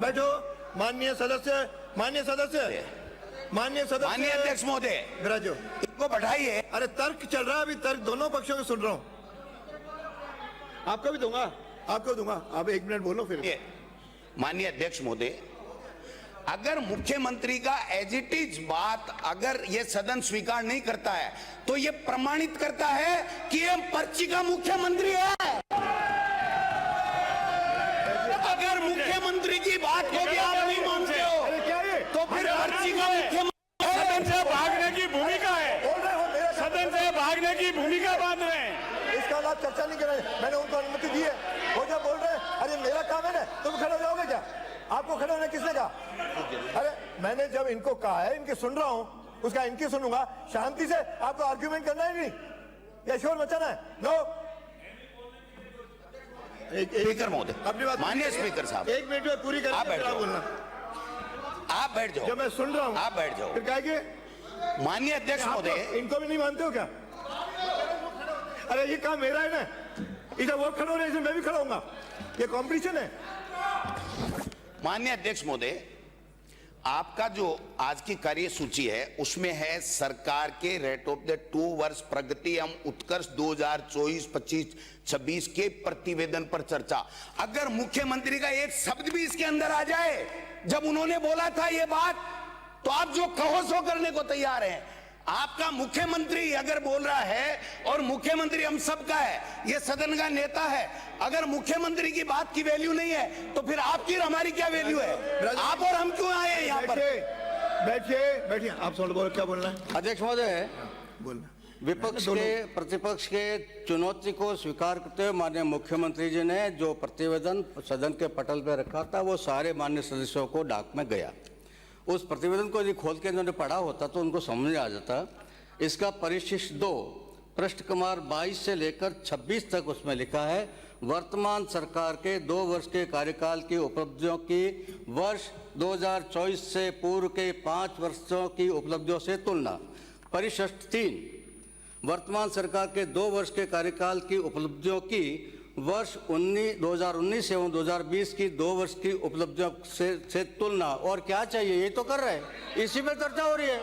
बैठो। माननीय सदस्य, माननीय सदस्य, माननीय सदस्य, माननीय अध्यक्ष महोदय, विराजो, इनको बैठाइए। अरे तर्क चल रहा है अभी, तर्क दोनों पक्षों को सुन रहा हूं। आपको भी दूंगा, आपको दूंगा, आप 1 मिनट बोलो फिर। माननीय अध्यक्ष महोदय, अगर मुख्यमंत्री का एज इट इज बात अगर ये सदन स्वीकार नहीं करता है तो ये प्रमाणित करता है कि ये पर्ची का मुख्यमंत्री है। अगर मुख्यमंत्री की बात को भी आप नहीं मानते हो तो फिर पर्ची का मुख्यमंत्री सदन से भागने की भूमिका है, सदन से भागने की भूमिका बांध रहे हैं। इसका आप चर्चा नहीं कर रहे, मैंने उनको अनुमति दी है। वो जब बोल रहे हैं अरे मेरा काम है ना, तुम खड़े हो जाओगे क्या? आपको खड़े होने किसने कहा? अरे मैंने जब इनको कहा है, इनकी सुन रहा हूं, उसका इनकी सुनूंगा। शांति से आपको आर्ग्यूमेंट करना है नहीं या शोर मचाना है? नो। स्पीकर महोदय, अपनी बात माननीय स्पीकर साहब, 1 मिनट में पूरी आप बैठ करके जाओ। बोलना। आप बैठ जाओ। जब मैं सुन रहा हूं आप बैठ जाओ। फिर कहेंगे माननीय अध्यक्ष महोदय, इनको भी नहीं मानते हो क्या? अरे ये काम मेरा है ना, इधर वो खड़े हो रहे हैं, मैं भी खड़ा होऊंगा। ये कंपटीशन है। माननीय अध्यक्ष महोदय, आपका जो आज की कार्य सूची है उसमें है सरकार के रेट ऑफ द 2 वर्ष प्रगति एवं उत्कर्ष 2024-25-26 के प्रतिवेदन पर चर्चा। अगर मुख्यमंत्री का एक शब्द भी इसके अंदर आ जाए, जब उन्होंने बोला था ये बात, तो आप जो कहो सो करने को तैयार हैं। आपका मुख्यमंत्री अगर बोल रहा है और मुख्यमंत्री हम सबका है, ये सदन का नेता है, अगर मुख्यमंत्री की बात की वैल्यू नहीं है तो फिर आपकी और हमारी क्या वैल्यू है? आप और हम क्यों आए हैं यहाँ पर? बैठिए, बैठिए। आप सोच बोलो, क्या बोलना है? अध्यक्ष महोदय, बोलना। विपक्ष के प्रतिपक्ष के चुनौती को स्वीकार करते हुए माननीय मुख्यमंत्री जी ने जो प्रतिवेदन सदन के पटल पर रखा था वो सारे माननीय सदस्यों को डाक में गया। उस प्रतिवेदन को यदि खोल के उन्होंने पढ़ा होता तो उनको समझ आ जाता। इसका परिशिष्ट 2 पृष्ठ क्रमांक 22 से लेकर 26 तक उसमें लिखा है, वर्तमान सरकार के 2 वर्ष के कार्यकाल की उपलब्धियों की वर्ष 2024 से पूर्व के 5 वर्षों की उपलब्धियों से तुलना। परिशिष्ट 3 वर्तमान सरकार के 2 वर्ष के कार्यकाल की उपलब्धियों की वर्ष 2019 एवं 2020 की 2 वर्ष की उपलब्धियों से तुलना। और क्या चाहिए? ये तो कर रहे हैं, इसी पे चर्चा हो रही है।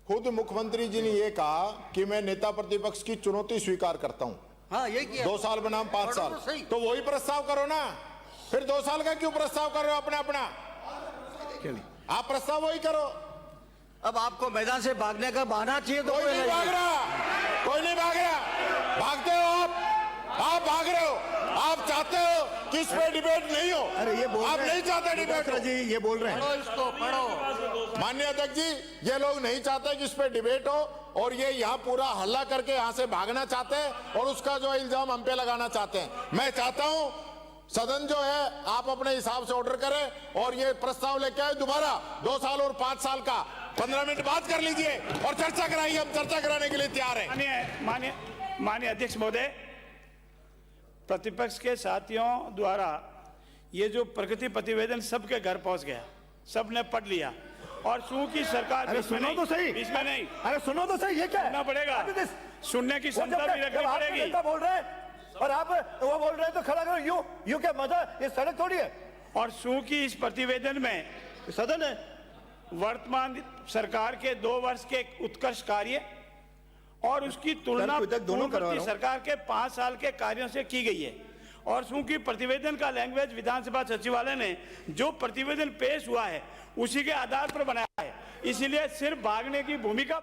खुद मुख्यमंत्री जी ने ये कहा कि मैं नेता प्रतिपक्ष की चुनौती स्वीकार करता हूं। हाँ, यही किया। 2 साल बनाम 5 साल, तो वही प्रस्ताव करो ना। फिर 2 साल का क्यों प्रस्ताव कर रहे हो अपना अपना? आप प्रस्ताव वही करो। अब आपको मैदान से भागने का बहाना चाहिए तो कोई नहीं भाग रहा, कोई नहीं भाग रहा। भागते हो आप भाग रहे हो। आप चाहते हो कि इस पे डिबेट नहीं हो। अरे ये बोल आप नहीं चाहते डिबेट हो। जी ये बोल रहे हैं। पढ़ो इसको, पढ़ो। माननीय अध्यक्ष जी, ये लोग नहीं चाहते कि इस पे डिबेट हो और ये यहाँ पूरा हल्ला करके यहाँ से भागना चाहते हैं और उसका जो इल्जाम हम पे लगाना चाहते हैं। मैं चाहता हूँ सदन जो है आप अपने हिसाब से ऑर्डर करें और ये प्रस्ताव लेके आए दोबारा 2 साल और 5 साल का। 15 मिनट बात कर लीजिए और चर्चा कराइए। हम चर्चा कराने के लिए तैयार हैं। माननीय अध्यक्ष महोदय, प्रतिपक्ष के साथियों द्वारा ये जो प्रगति प्रतिवेदन सबके घर पहुंच गया, सबने पढ़ लिया और चूंकि सरकार अरे सुनो तो सही, इसमें नहीं, अरे सुनो तो सही, ये क्या सुनना पड़ेगा, सुनने की क्षमता भी रखनी पड़ेगी। बोल रहे हैं और आप वो बोल रहे हैं तो खड़ा करो। यूं क्या मजा? ये सड़क थोड़ी है। और चूंकि इस प्रतिवेदन में सदन है, वर्तमान सरकार के 2 वर्ष के उत्कर्ष कार्य और उसकी तुलना पूर्ववर्ती सरकार के 5 साल के कार्यों से की गई है। और चूंकि प्रतिवेदन का लैंग्वेज विधानसभा सचिवालय ने जो प्रतिवेदन पेश हुआ है उसी के आधार पर बनाया है, इसलिए सिर्फ भागने की भूमिका